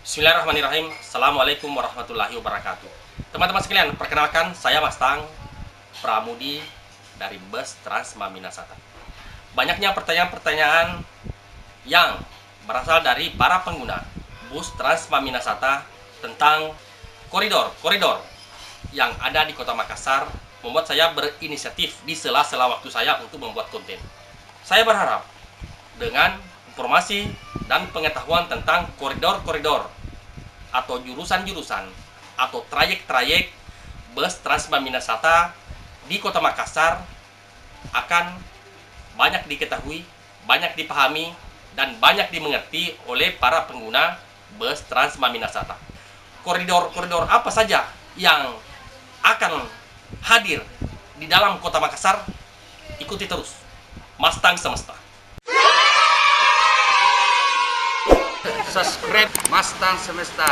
Bismillahirrahmanirrahim. Assalamualaikum warahmatullahi wabarakatuh. Teman-teman sekalian, perkenalkan saya Mas Tang Pramudi dari Bus Trans Maminasata. Banyaknya pertanyaan-pertanyaan yang berasal dari para pengguna bus Trans Maminasata tentang koridor-koridor yang ada di Kota Makassar membuat saya berinisiatif di sela-sela waktu saya untuk membuat konten. Saya berharap dengan informasi dan pengetahuan tentang koridor-koridor atau jurusan-jurusan atau trayek-trayek bus Trans Maminasata di Kota Makassar akan banyak diketahui, banyak dipahami, dan banyak dimengerti oleh para pengguna bus Trans Maminasata. Koridor-koridor apa saja yang akan hadir di dalam Kota Makassar? Ikuti terus Mastang Semesta. Subscribe Mastang Semesta.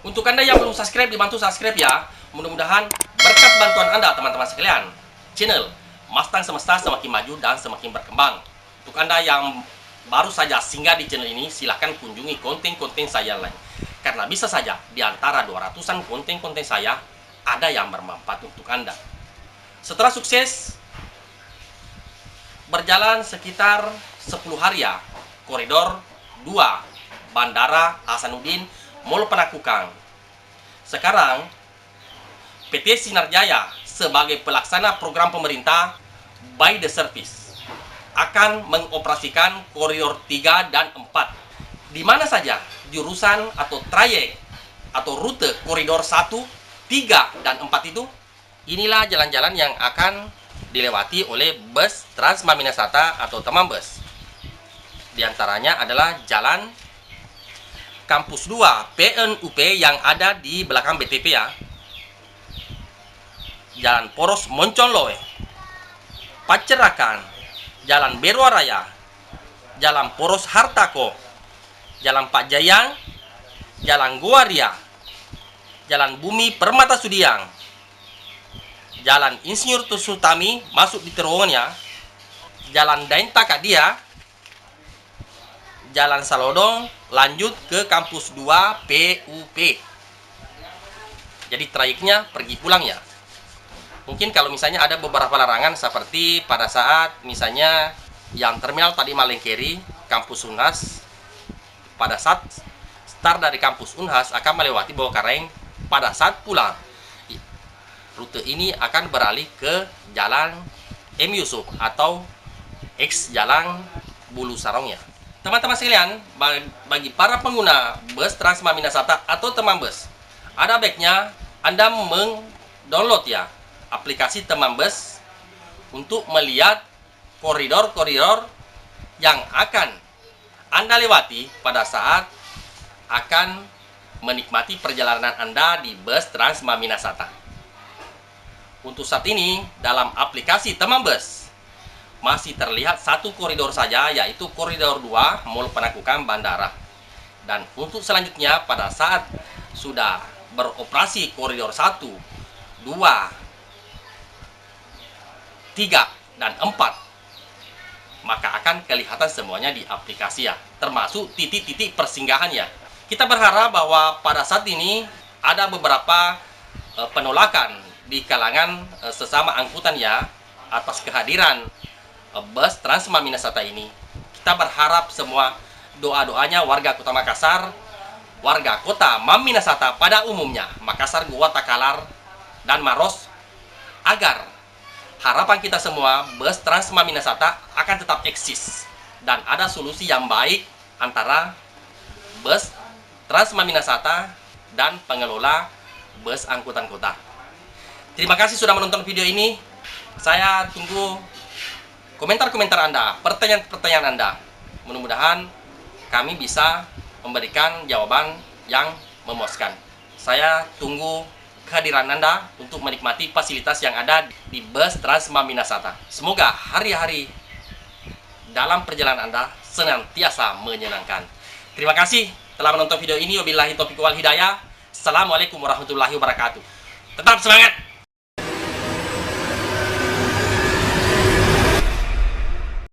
Untuk Anda yang belum subscribe, dibantu subscribe ya. Mudah-mudahan berkat bantuan Anda teman-teman sekalian, channel Mastang Semesta semakin maju dan semakin berkembang. Untuk Anda yang baru saja singgah di channel ini, silahkan kunjungi konten-konten saya lain. Karena bisa saja di antara 200-an konten-konten saya, ada yang bermanfaat untuk Anda. Setelah sukses berjalan sekitar 10 hari ya, koridor 2 Bandara Hasanuddin Mall Penakukang. Sekarang PT Sinar Jaya sebagai pelaksana program pemerintah by the service akan mengoperasikan koridor 3 dan 4. Di mana saja jurusan atau trayek atau rute koridor 1, 3, dan 4 itu, inilah jalan-jalan yang akan dilewati oleh bus Trans Maminasata atau teman bus. Di antaranya adalah jalan Kampus 2 PNUP yang ada di belakang BTP ya. Jalan Poros Monconloe, Pacerakan, Jalan Berwa Raya, Jalan Poros Hartako, Jalan Pak Jayang, Jalan Guaria, Jalan Bumi Permata Sudiang, Jalan Insinyur Tusutami masuk di terowongan ya, Jalan Dainta Kadia, Jalan Salodong lanjut ke Kampus 2 PUP. Jadi trayeknya pergi pulang ya. Mungkin kalau misalnya ada beberapa larangan seperti pada saat misalnya yang terminal tadi Malengkeri, Kampus Unhas, pada saat start dari Kampus Unhas akan melewati Bawakaraeng, pada saat pulang rute ini akan beralih ke Jalan M. Yusuf atau X Jalan Bulu Sarong ya. Teman-teman sekalian, bagi para pengguna bus Trans Maminasata atau teman bus, ada baiknya Anda mendownload ya aplikasi teman bus untuk melihat koridor-koridor yang akan Anda lewati pada saat akan menikmati perjalanan Anda di bus Trans Maminasata. Untuk saat ini dalam aplikasi teman bus masih terlihat satu koridor saja, yaitu koridor 2 Mall Penakukang Bandara. Dan untuk selanjutnya pada saat sudah beroperasi koridor 1, 2, 3, dan 4, maka akan kelihatan semuanya di aplikasi ya, termasuk titik-titik persinggahan ya. Kita berharap bahwa pada saat ini ada beberapa penolakan di kalangan sesama angkutan ya atas kehadiran bus Trans Maminasata ini. Kita berharap semua doa-doanya warga Kota Makassar, warga Kota Maminasata pada umumnya, Makassar, Goa, Takalar, dan Maros, agar harapan kita semua bus Trans Maminasata akan tetap eksis dan ada solusi yang baik antara bus Trans Maminasata dan pengelola bus angkutan kota. Terima kasih sudah menonton video ini. Saya tunggu komentar-komentar Anda, pertanyaan-pertanyaan Anda. Mudah-mudahan kami bisa memberikan jawaban yang memuaskan. Saya tunggu kehadiran Anda untuk menikmati fasilitas yang ada di bus Trans Maminasata. Semoga hari-hari dalam perjalanan Anda senantiasa menyenangkan. Terima kasih telah menonton video ini. Wabillahi taufiq wal hidayah. Assalamualaikum warahmatullahi wabarakatuh. Tetap semangat!